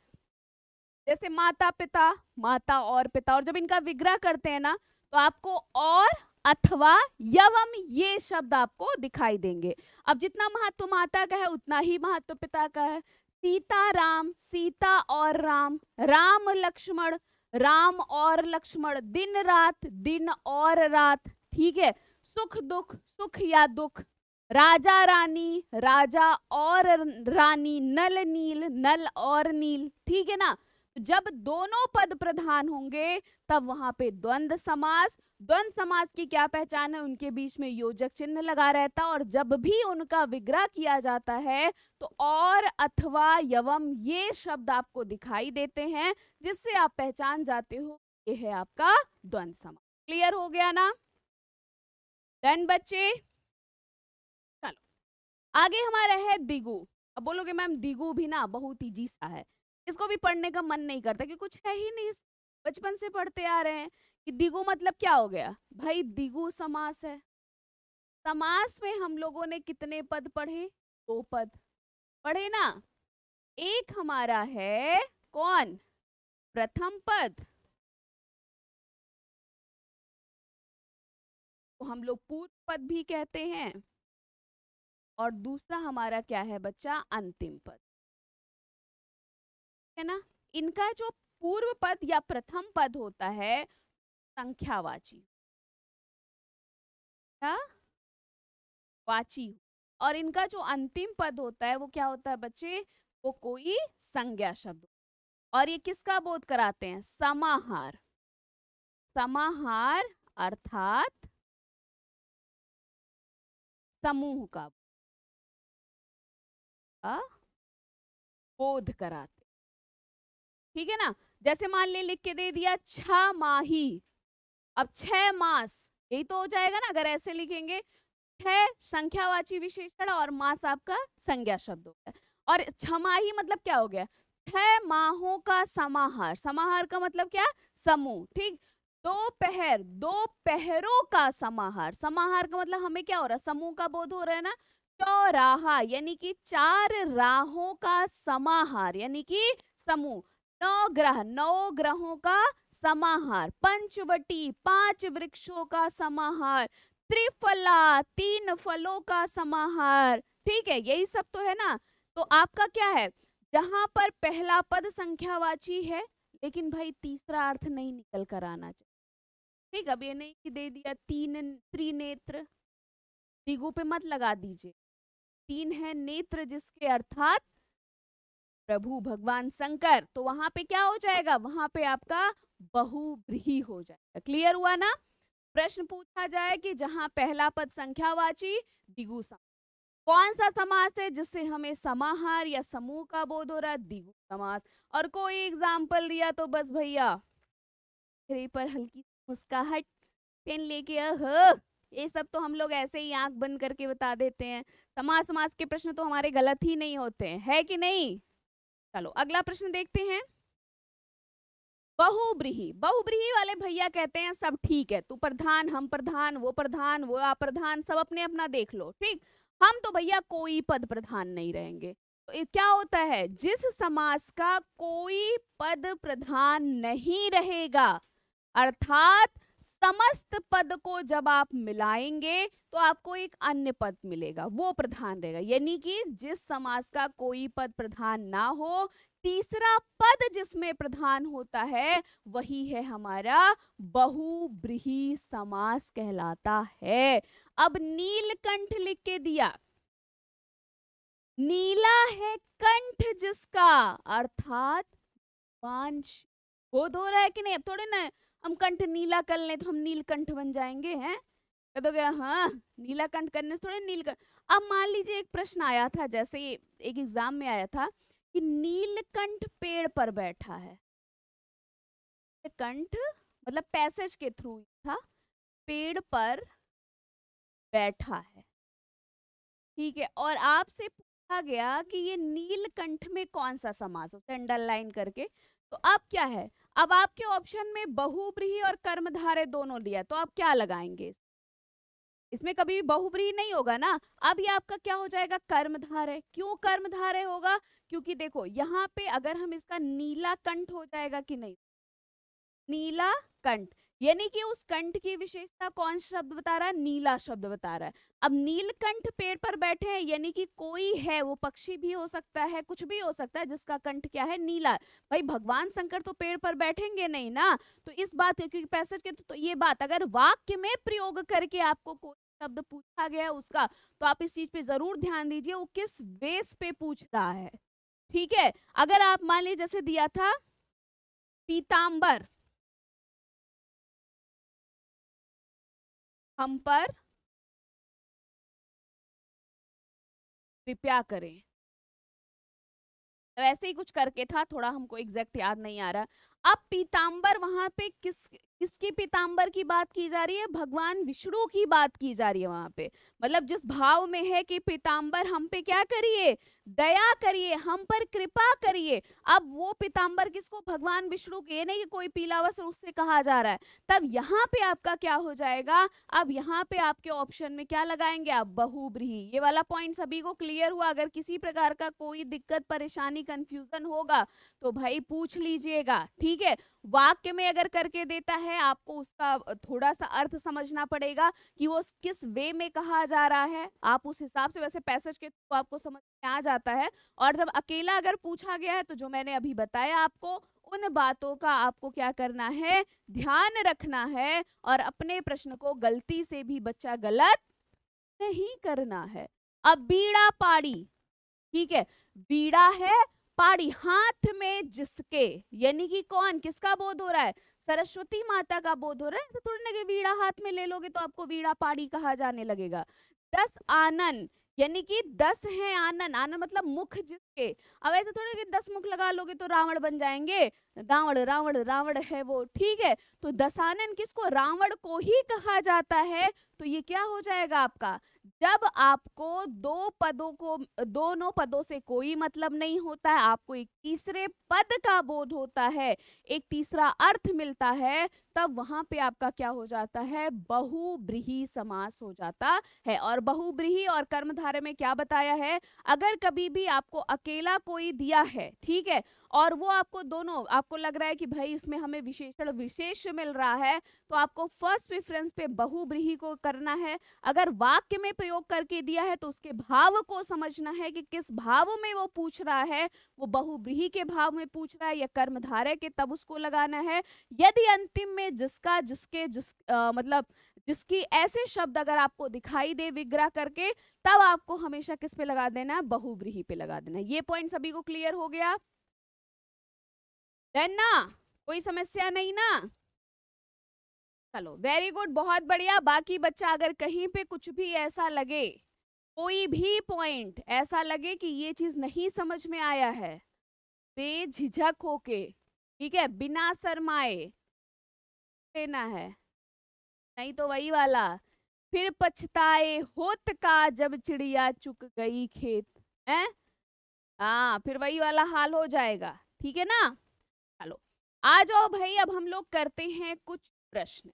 जैसे माता पिता, माता और पिता, और जब इनका विग्रह करते हैं ना तो आपको और अथवा यवम ये शब्द आपको दिखाई देंगे। अब जितना महत्व माता का है उतना ही महत्व पिता का है। सीता राम, सीता और राम, राम लक्ष्मण, राम और लक्ष्मण, दिन रात, दिन और रात, ठीक है। सुख दुख, सुख या दुख, राजा रानी, राजा और रानी, नल नील, नल और नील, ठीक है ना। जब दोनों पद प्रधान होंगे तब वहां पे द्वंद समास। द्वंद समास की क्या पहचान है, उनके बीच में योजक चिन्ह लगा रहता, और जब भी उनका विग्रह किया जाता है तो और अथवा यवम ये शब्द आपको दिखाई देते हैं, जिससे आप पहचान जाते हो ये है आपका द्वंद समास। क्लियर हो गया ना, डन बच्चे। चलो आगे हमारा है दिगु। अब बोलोगे मैम दिगु भी ना बहुत इजी सा है, इसको भी पढ़ने का मन नहीं करता कि कुछ है ही नहीं, बचपन से पढ़ते आ रहे हैं कि दिगु मतलब क्या हो गया भाई, दिगु समास है। समास में हम लोगों ने कितने पद पढ़े, 2 पद पढ़े ना। एक हमारा है कौन, प्रथम पद, तो हम लोग पूर्व पद भी कहते हैं, और दूसरा हमारा क्या है बच्चा, अंतिम पद, है ना। इनका जो पूर्व पद या प्रथम पद होता है संख्यावाची, क्या वाची, और इनका जो अंतिम पद होता है वो क्या होता है बच्चे, वो कोई संज्ञा शब्द। और ये किसका बोध कराते हैं, समाहार। समाहार अर्थात समूह का बोध कराते, ठीक है ना। जैसे मान ले लिख के दे दिया 6 माही, अब 6 मास, यही तो हो जाएगा ना अगर ऐसे लिखेंगे। 6 संख्यावाची विशेषण और मास आपका संज्ञा शब्द हो गया। और 6 माही मतलब क्या हो गया, 6 माहों का समाहार। समाहार का मतलब क्या, समूह, ठीक। 2 पहर, 2 पहरों का समाहार। समाहार का मतलब हमें क्या हो रहा है, समूह का बोध हो रहा है ना। चौराहा यानी कि 4 राहों का समाहार यानी कि समूह। 9 ग्रह, 9 ग्रहों का समाहार। पंचवटी, 5 वृक्षों का समाहार। त्रिफला, 3 फलों का समाहार, ठीक है। यही सब तो है ना। तो आपका क्या है, जहां पर पहला पद संख्यावाची है लेकिन भाई तीसरा अर्थ नहीं निकल कर आना चाहिए, ठीक। अब ये नहीं कि दे दिया 3 त्रिनेत्र, दिगु पे मत लगा दीजिए, 3 है नेत्र जिसके अर्थात प्रभु भगवान शंकर, तो वहां पे क्या हो जाएगा, वहां पे आपका बहुव्रीहि हो जाएगा। क्लियर हुआ ना। प्रश्न पूछा जाए कि जहां पहला पद संख्यावाची, दिगु समास, कौन सा समास है जिससे हमें समाहार या समूह का बोध हो रहा है, दिगु समास। और कोई एग्जाम्पल दिया तो बस भैया चेहरे पर हल्की मुस्कुराहट, पेन लेके ये सब तो हम लोग ऐसे ही आंख बंद करके बता देते हैं। समास समास के प्रश्न तो हमारे गलत ही नहीं होते हैं, है कि नहीं। चलो अगला प्रश्न देखते हैं। बहुब्रीही, बहुब्रीही वाले भैया कहते हैं सब ठीक है, तू प्रधान, हम प्रधान, वो अप्रधान, सब अपने अपना देख लो, ठीक। हम तो भैया कोई पद प्रधान नहीं रहेंगे। तो ये क्या होता है, जिस समास का कोई पद प्रधान नहीं रहेगा, अर्थात समस्त पद को जब आप मिलाएंगे तो आपको एक अन्य पद मिलेगा, वो प्रधान रहेगा। यानी कि जिस समास का कोई पद प्रधान ना हो, तीसरा पद जिसमें प्रधान होता है वही है हमारा बहुब्रीही समास कहलाता है। अब नीलकंठ लिख के दिया, नीला है कंठ जिसका, अर्थात वांश बोध हो रहा है कि नहीं। अब थोड़े ना हम कंठ नीला कर लें तो हम नीलकंठ बन जाएंगे, हैं कह दोगे हाँ नीला कंठ करने से थोड़े नीलकंठ। अब मान लीजिए एक प्रश्न आया था, जैसे एक एग्जाम में आया था कि नीलकंठ पेड़ पर बैठा है, कंठ मतलब पैसेज के थ्रू था, पेड़ पर बैठा है, ठीक है। और आपसे पूछा गया कि ये नीलकंठ में कौन सा समास हो, अंडरलाइन करके। तो अब क्या है, अब आपके ऑप्शन में बहुब्रीही और कर्मधारय दोनों दिया, तो आप क्या लगाएंगे, इसमें कभी भी बहुब्रीही नहीं होगा ना। अब ये आपका क्या हो जाएगा, कर्मधारय। क्यों कर्मधारय होगा, क्योंकि देखो यहाँ पे अगर हम इसका नीला कंठ हो जाएगा कि नहीं, नीला कंठ, यानी कि उस कंठ की विशेषता कौन सा शब्द बता रहा है, नीला शब्द बता रहा है। अब नीलकंठ पेड़ पर बैठे हैं, यानी कि कोई है, वो पक्षी भी हो सकता है, कुछ भी हो सकता है जिसका कंठ क्या है, नीला। भाई भगवान शंकर तो पेड़ पर बैठेंगे नहीं ना। तो इस बात क्योंकि पैसेज के तो ये बात अगर वाक्य में प्रयोग करके आपको कोई शब्द पूछा गया है उसका, तो आप इस चीज पे जरूर ध्यान दीजिए वो किस बेस पे पूछ रहा है, ठीक है। अगर आप मान लीजिए जैसे दिया था पीतांबर, हम पर कृपया करें, तो ऐसे ही कुछ करके था, थोड़ा हमको एग्जैक्ट याद नहीं आ रहा। अब पीतांबर वहां पे किसकी पीतांबर की बात की जा रही है, भगवान विष्णु की बात की जा रही है वहां पे। मतलब जिस भाव में है कि पीतांबर हम पे क्या करिए, दया करिए, हम पर कृपा करिए। अब वो पीतांबर किसको, भगवान विष्णु के, ये नहीं कि कोई पीला वस्त्र उससे कहा जा रहा है। तब यहाँ पे आपका क्या हो जाएगा, अब यहाँ पे आपके ऑप्शन में क्या लगाएंगे आप, बहुब्रीही। ये वाला पॉइंट सभी को क्लियर हुआ। अगर किसी प्रकार का कोई दिक्कत परेशानी कंफ्यूजन होगा तो भाई पूछ लीजिएगा, ठीक है। वाक्य में अगर करके देता है आपको उसका थोड़ा सा अर्थ समझना पड़ेगा कि वो किस वे में कहा जा रहा है, आप उस हिसाब से, वैसे पैसेज के तो आपको समझ में आ जाता है। और जब अकेला अगर पूछा गया है तो जो मैंने अभी बताया आपको, उन बातों का आपको क्या करना है, ध्यान रखना है, और अपने प्रश्न को गलती से भी बच्चा गलत नहीं करना है। अब बीड़ा पाड़ी, ठीक है, बीड़ा है, पाड़ी हाथ में जिसके, यानी कि कौन, किसका बोध हो रहा है, सरस्वती माता का बोध हो रहा है। ऐसा थोड़ी ना कि बीड़ा हाथ में ले लोगे तो आपको बीड़ा पाड़ी कहा जाने लगेगा। 10 आनन, यानी कि 10 है आनन, आनन मतलब मुख जिसके। अब ऐसा थोड़ी कि 10 मुख लगा लोगे तो रावण बन जाएंगे, रावण रावण रावण है वो, ठीक है। तो दशानन किसको, रावण को ही कहा जाता है। तो ये क्या हो जाएगा आपका, जब आपको दोनों पदों से कोई मतलब नहीं होता है, आपको एक तीसरे पद का बोध होता है, एक तीसरा अर्थ मिलता है, तब वहां पे आपका क्या हो जाता है, बहुब्रीही समास हो जाता है। और बहुब्रीही और कर्मधारय में क्या बताया है, अगर कभी भी आपको अकेला कोई दिया है, ठीक है, और वो आपको दोनों, आपको लग रहा है कि भाई इसमें हमें विशेषण विशेष मिल रहा है, तो आपको फर्स्ट प्रेफरेंस पे बहुब्रीही को करना है। अगर वाक्य में प्रयोग करके दिया है तो उसके भाव को समझना है कि किस भाव में वो पूछ रहा है, वो बहुब्रीही के भाव में पूछ रहा है या कर्मधारय के, तब उसको लगाना है। यदि अंतिम में जिसका जिसके मतलब जिसकी ऐसे शब्द अगर आपको दिखाई दे विग्रह करके, तब आपको हमेशा किस पे लगा देना है, बहुब्रीही पे लगा देना है। ये पॉइंट सभी को क्लियर हो गया, डन ना, कोई समस्या नहीं ना। चलो वेरी गुड, बहुत बढ़िया। बाकी बच्चा अगर कहीं पे कुछ भी ऐसा लगे, कोई भी पॉइंट ऐसा लगे कि ये चीज नहीं समझ में आया है, बेझिझक होके, ठीक है, बिना शर्माए देना है। नहीं तो वही वाला, फिर पछताए होत का जब चिड़िया चुग गई खेत, है। हाँ, फिर वही वाला हाल हो जाएगा, ठीक है ना। चलो आ जाओ भाई, अब हम लोग करते हैं कुछ प्रश्न,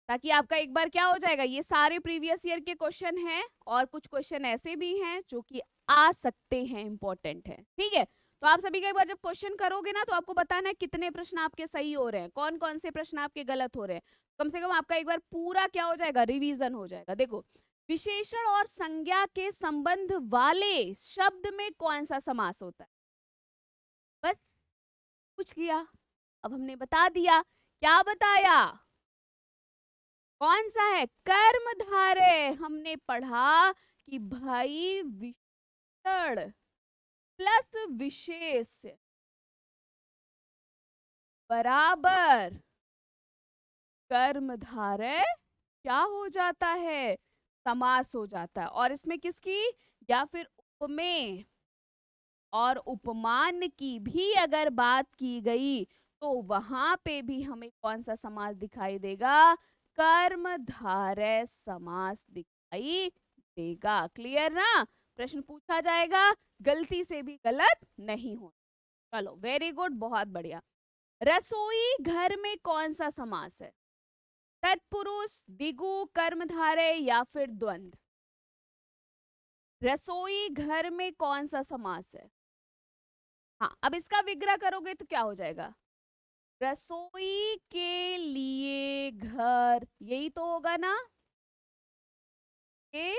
ताकि आपका एक बार क्या हो जाएगा, ये सारे प्रीवियस ईयर के क्वेश्चन हैं और कुछ क्वेश्चन ऐसे भी हैं जो कि आ सकते हैं, इंपॉर्टेंट है, ठीक है। तो आप सभी का एक बार जब क्वेश्चन करोगे ना, तो आपको बताना है कितने प्रश्न आपके सही हो रहे हैं, कौन कौन से प्रश्न आपके गलत हो रहे हैं। कम से कम आपका एक बार पूरा क्या हो जाएगा, रिवीजन हो जाएगा। देखो, विशेषण और संज्ञा के संबंध वाले शब्द में कौन सा समास होता है, बस पूछ किया, अब हमने बता दिया। क्या बताया, कौन सा है, कर्मधारय। हमने पढ़ा कि भाई विशेषण प्लस विशेष बराबर कर्मधारय क्या हो जाता है, समास हो जाता है। और इसमें किसकी, या फिर उपमेय और उपमान की भी अगर बात की गई, तो वहां पे भी हमें कौन सा समास दिखाई देगा, कर्मधारय समास दिखाई देगा। क्लियर ना, प्रश्न पूछा जाएगा, गलती से भी गलत नहीं हो। चलो वेरी गुड, बहुत बढ़िया। रसोई घर में कौन सा समास है, तत्पुरुष, द्विगु, कर्मधारय या फिर द्वंद्व। रसोई घर में कौन सा समास है। हाँ, अब इसका विग्रह करोगे तो क्या हो जाएगा, रसोई के लिए घर, यही तो होगा ना, के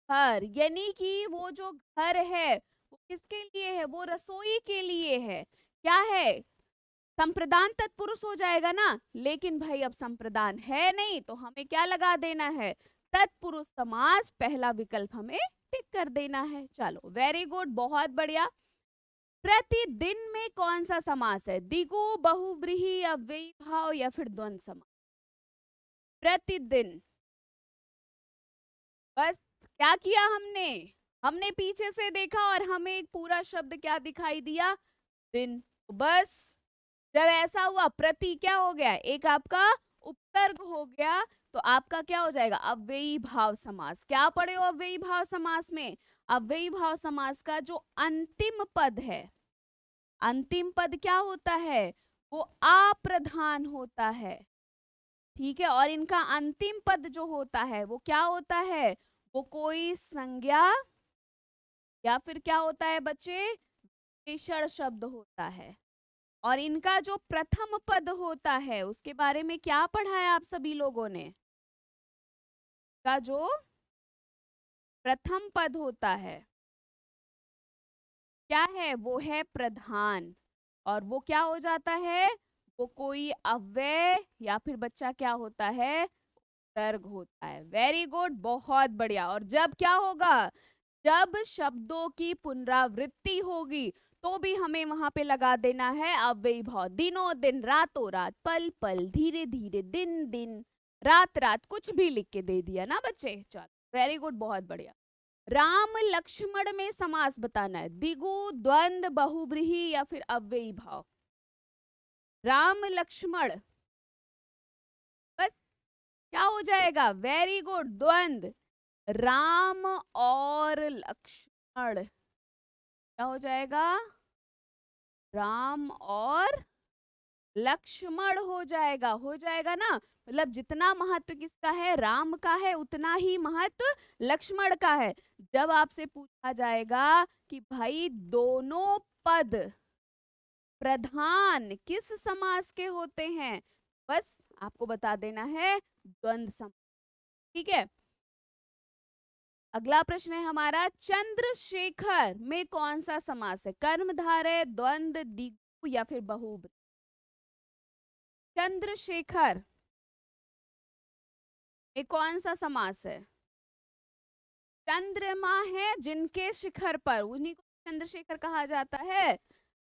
घर, यानी कि वो जो घर है वो किसके लिए है, वो रसोई के लिए है। क्या है, संप्रदान तत्पुरुष हो जाएगा ना, लेकिन भाई अब संप्रदान है नहीं, तो हमें क्या लगा देना है, तत्पुरुष समास, पहला विकल्प हमें टिक कर देना है। चलो वेरी गुड, बहुत बढ़िया। प्रतिदिन में कौन सा समास है, द्विगु, बहुव्रीहि, अव्ययी भाव या फिर द्वंद्व समास। प्रतिदिन, बस क्या किया हमने, हमने पीछे से देखा और हमें एक पूरा शब्द क्या दिखाई दिया, दिन। बस जब ऐसा हुआ, प्रति क्या हो गया, एक आपका उपसर्ग हो गया, तो आपका क्या हो जाएगा, अव्ययी भाव समास। क्या पढ़े हो अव्ययी भाव समास में, अव्ययी भाव समास का जो अंतिम पद है, अंतिम पद क्या होता है, वो अप्रधान होता है, ठीक है। और इनका अंतिम पद जो होता है वो क्या होता है, वो कोई संज्ञा या फिर क्या होता है बच्चे, विशेषण शब्द होता है। और इनका जो प्रथम पद होता है उसके बारे में क्या पढ़ा है आप सभी लोगों ने, का जो प्रथम पद होता है क्या है, वो है प्रधान। और वो क्या हो जाता है, वो कोई अव्यय या फिर बच्चा क्या होता है, तर्क होता है। वेरी गुड, बहुत बढ़िया। और जब क्या होगा, जब शब्दों की पुनरावृत्ति होगी तो भी हमें वहां पे लगा देना है अव्ययी भाव। दिनों दिन, रातों रात, पल पल, धीरे धीरे, दिन दिन, रात रात, कुछ भी लिख के दे दिया ना बच्चे। चलो वेरी गुड, बहुत बढ़िया। राम लक्ष्मण में समास बताना है, द्विगु, द्वंद्व, बहुव्रीहि या फिर अव्ययी भाव। राम लक्ष्मण, बस क्या हो जाएगा, वेरी गुड, द्वंद्व। राम और लक्ष्मण क्या हो जाएगा, राम और लक्ष्मण हो जाएगा ना। मतलब जितना महत्व किसका है, राम का है, उतना ही महत्व लक्ष्मण का है। जब आपसे पूछा जाएगा कि भाई दोनों पद प्रधान किस समास के होते हैं, बस आपको बता देना है द्वंद्व समास, ठीक है। अगला प्रश्न है हमारा, चंद्रशेखर में कौन सा समास है, कर्मधारय, द्वंद्व, द्विगु या फिर बहुव्रीहि। चंद्रशेखर में कौन सा समास है, चंद्रमा है जिनके शिखर पर, उन्हीं को चंद्रशेखर कहा जाता है।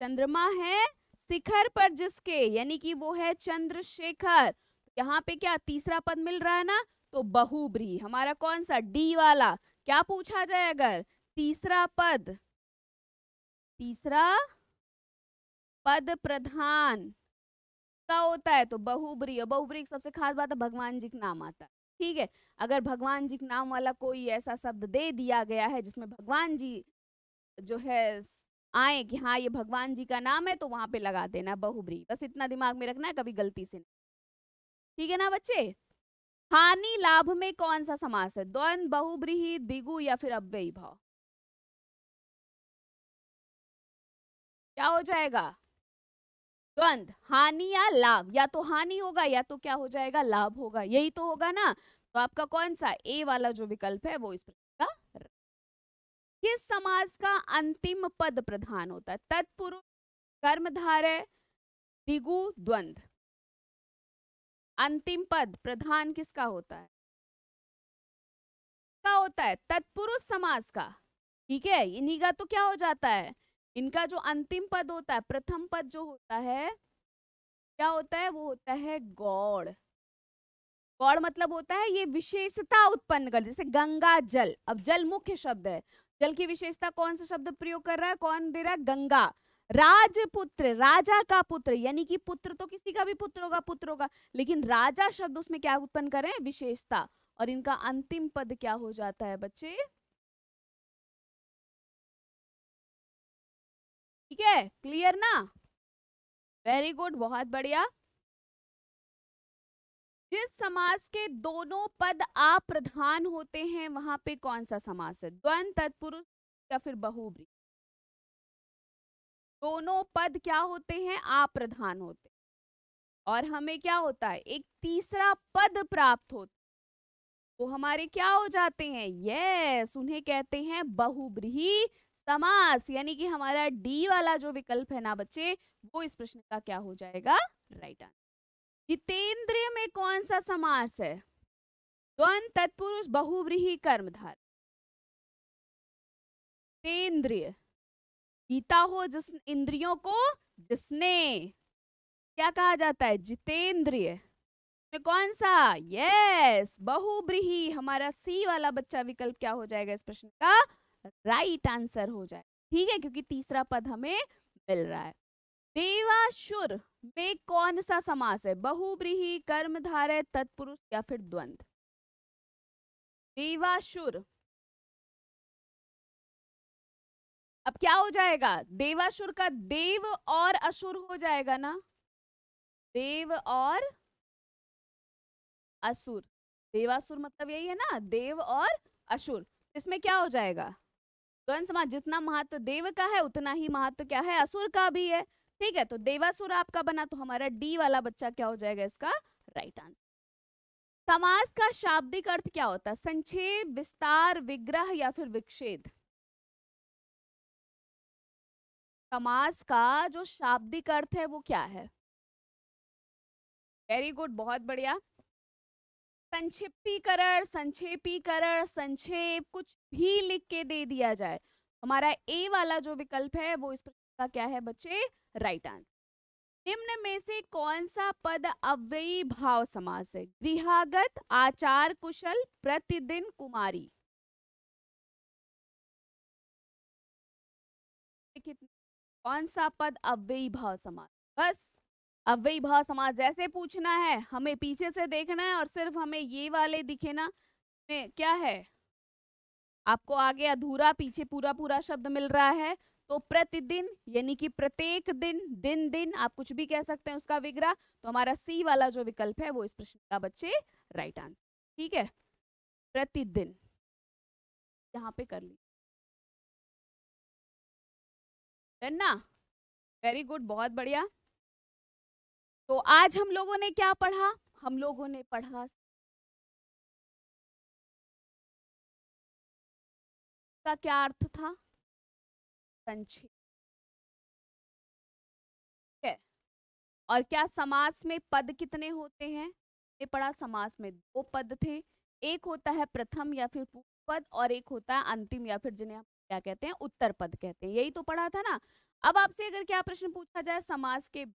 चंद्रमा है शिखर पर जिसके, यानी कि वो है चंद्रशेखर। यहाँ पे क्या तीसरा पद मिल रहा है ना, तो बहुव्रीहि हमारा कौन सा, डी वाला। क्या पूछा जाए अगर, तीसरा पद, तीसरा पद प्रधान, का होता है तो बहुब्रीहि। बहुब्रीहि की सबसे खास बात है भगवान जी का नाम आता है, ठीक है। अगर भगवान जी के नाम वाला कोई ऐसा शब्द दे दिया गया है जिसमें भगवान जी जो है आए कि हाँ ये भगवान जी का नाम है, तो वहां पे लगा देना बहुब्रीहि। बस इतना दिमाग में रखना है, कभी गलती से नहीं, ठीक है ना बच्चे। हानि लाभ में कौन सा समास है? द्वंद, बहुब्रीहि, द्विगु या फिर अव्ययी भाव? क्या हो जाएगा? द्वंद, हानि या लाभ, या तो हानि होगा या तो क्या हो जाएगा, लाभ होगा, यही तो होगा ना। तो आपका कौन सा ए वाला जो विकल्प है वो इस प्रकार का। किस समास का अंतिम पद प्रधान होता है? तत्पुरुष, कर्मधारय, द्विगु, द्वंद। अंतिम पद प्रधान किसका होता है? का होता है तत्पुरुष समास का, ठीक है। इन्हीं का तो क्या हो जाता है, इनका जो अंतिम पद होता है, प्रथम पद जो होता है क्या होता है, वो होता है गौड़। गौड़ मतलब होता है ये विशेषता उत्पन्न कर, जैसे गंगा जल। अब जल मुख्य शब्द है, जल की विशेषता कौन सा शब्द प्रयोग कर रहा है, कौन दे रहा है, गंगा। राजपुत्र, राजा का पुत्र, यानी कि पुत्र तो किसी का भी पुत्र होगा, लेकिन राजा शब्द उसमें क्या उत्पन्न करें, विशेषता। और इनका अंतिम पद क्या हो जाता है बच्चे, ठीक है, क्लियर ना? वेरी गुड, बहुत बढ़िया। जिस समास के दोनों पद अप्रधान होते हैं वहां पे कौन सा समास है? द्वंद, तत्पुरुष या फिर बहुब्रीहि? दोनों पद क्या होते हैं, अप्रधान होते हैं। और हमें क्या होता है, एक तीसरा पद प्राप्त होता है, वो हमारे क्या हो जाते हैं, यस, उन्हें कहते हैं बहुब्रीहि समास। यानी कि हमारा डी वाला जो विकल्प है ना बच्चे, वो इस प्रश्न का क्या हो जाएगा, राइट आंसर। जितेंद्रिय में कौन सा समास है? द्वंद, तत्पुरुष, बहुव्रीहि, कर्मधार। जितेंद्रिय, जीता हो जिस इंद्रियों को जिसने, क्या कहा जाता है, जितेंद्रिय में कौन सा, यस, बहुव्रीहि। हमारा सी वाला बच्चा विकल्प क्या हो जाएगा इस प्रश्न का, राइट आंसर हो जाए, ठीक है, क्योंकि तीसरा पद हमें मिल रहा है। देवासुर में कौन सा समास है? बहुव्रीहि, कर्मधारय, तत्पुरुष या फिर द्वंद? देवासुर, अब क्या हो जाएगा, देवासुर का देव और असुर हो जाएगा ना, देव और असुर। देवासुर मतलब यही है ना, देव और असुर। इसमें क्या हो जाएगा, द्वंद समास। जितना महत्व देव का है उतना ही महत्व क्या है, असुर का भी है, ठीक है। तो देवासुर आपका बना, तो हमारा डी वाला बच्चा क्या हो जाएगा इसका राइट आंसर। समास का शाब्दिक अर्थ क्या होता है? संक्षेप, विस्तार, विग्रह या फिर विक्षेद? समास का जो शाब्दिक अर्थ है वो क्या है? वेरी गुड, बहुत बढ़िया। संक्षिप्तीकरण, संक्षेपीकरण, संक्षेप, कुछ भी लिख के दे दिया जाए, हमारा ए वाला जो विकल्प है वो इस प्रकार का क्या है बच्चे, राइट आंसर। निम्न में से कौन सा पद अव्ययी भाव समास है? गृहागत, आचार कुशल, प्रतिदिन, कुमारी। कौन सा पद अव्ययी भाव समास? बस अव्ययी भाव समास जैसे पूछना है, हमें पीछे से देखना है और सिर्फ हमें ये वाले दिखे ना, में क्या है, आपको आगे अधूरा पीछे पूरा पूरा शब्द मिल रहा है। तो प्रतिदिन यानी कि प्रत्येक दिन, दिन दिन आप कुछ भी कह सकते हैं उसका विग्रह। तो हमारा सी वाला जो विकल्प है वो इस प्रश्न का बच्चे राइट आंसर, ठीक है। प्रतिदिन यहाँ पे कर ली, डन ना, वेरी गुड, बहुत बढ़िया। तो आज हम लोगों ने क्या पढ़ा, हम लोगों ने पढ़ा का क्या अर्थ था, संक्षेप है। और क्या समास में पद कितने होते हैं, ये पढ़ा, समास में दो पद थे, एक होता है प्रथम या फिर पूर्व पद और एक होता है अंतिम या फिर जिन्हें हम क्या कहते हैं, उत्तर पद कहते हैं, यही तो पढ़ा था ना। अब आपसे अगर क्या प्रश्न पूछा जाए समास के,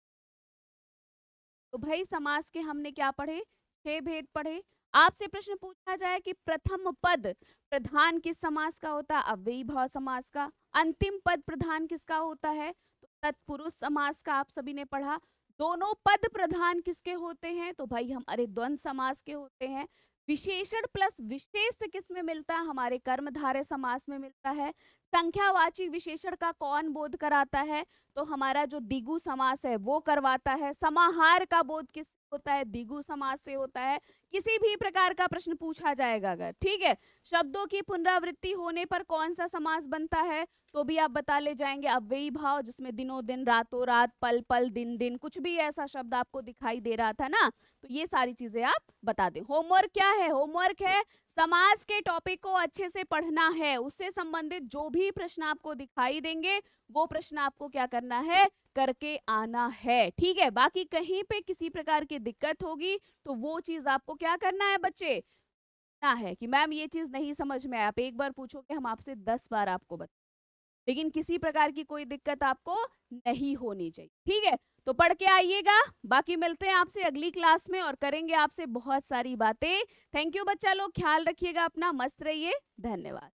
तो भाई समास के हमने क्या पढ़े, 6 भेद पढ़े। आपसे प्रश्न पूछा जाए कि प्रथम पद प्रधान किस समास का होता है, अव्ययी भाव समास का। अंतिम पद प्रधान किसका होता है, तो तत्पुरुष समास का आप सभी ने पढ़ा। दोनों पद प्रधान किसके होते हैं? तो भाई हमारे द्वंद्व समास के होते हैं। विशेषण प्लस विशेष किस में मिलता है? हमारे कर्मधारय समास में मिलता है। संख्यावाची विशेषण का कौन बोध कराता है? तो हमारा जो द्विगु समास है वो करवाता है। समाहार का बोध किस होता है? द्विगु समास से होता है। किसी भी प्रकार का प्रश्न पूछा जाएगा अगर, ठीक है, शब्दों की पुनरावृत्ति होने पर कौन सा समास बनता है, तो भी आप बता ले जाएंगे। अव्ययी भाव, जिसमें दिनों दिन, रातों रात, पल पल, दिन दिन, कुछ भी ऐसा शब्द आपको दिखाई दे रहा था ना, तो ये सारी चीजें आप बता दें। होमवर्क क्या है? होमवर्क है समास के टॉपिक को अच्छे से पढ़ना है। उससे संबंधित जो भी प्रश्न आपको दिखाई देंगे वो प्रश्न आपको क्या करना है? करके आना है, ठीक है। बाकी कहीं पे किसी प्रकार की दिक्कत होगी तो वो चीज आपको क्या करना है बच्चे? ना है कि मैम ये चीज नहीं समझ में आया, आप एक बार पूछोगे, हम आपसे 10 बार आपको बता, लेकिन किसी प्रकार की कोई दिक्कत आपको नहीं होनी चाहिए, ठीक है। तो पढ़ के आइएगा। बाकी मिलते हैं आपसे अगली क्लास में और करेंगे आपसे बहुत सारी बातें। थैंक यू बच्चा लोग, ख्याल रखिएगा अपना, मस्त रहिए, धन्यवाद।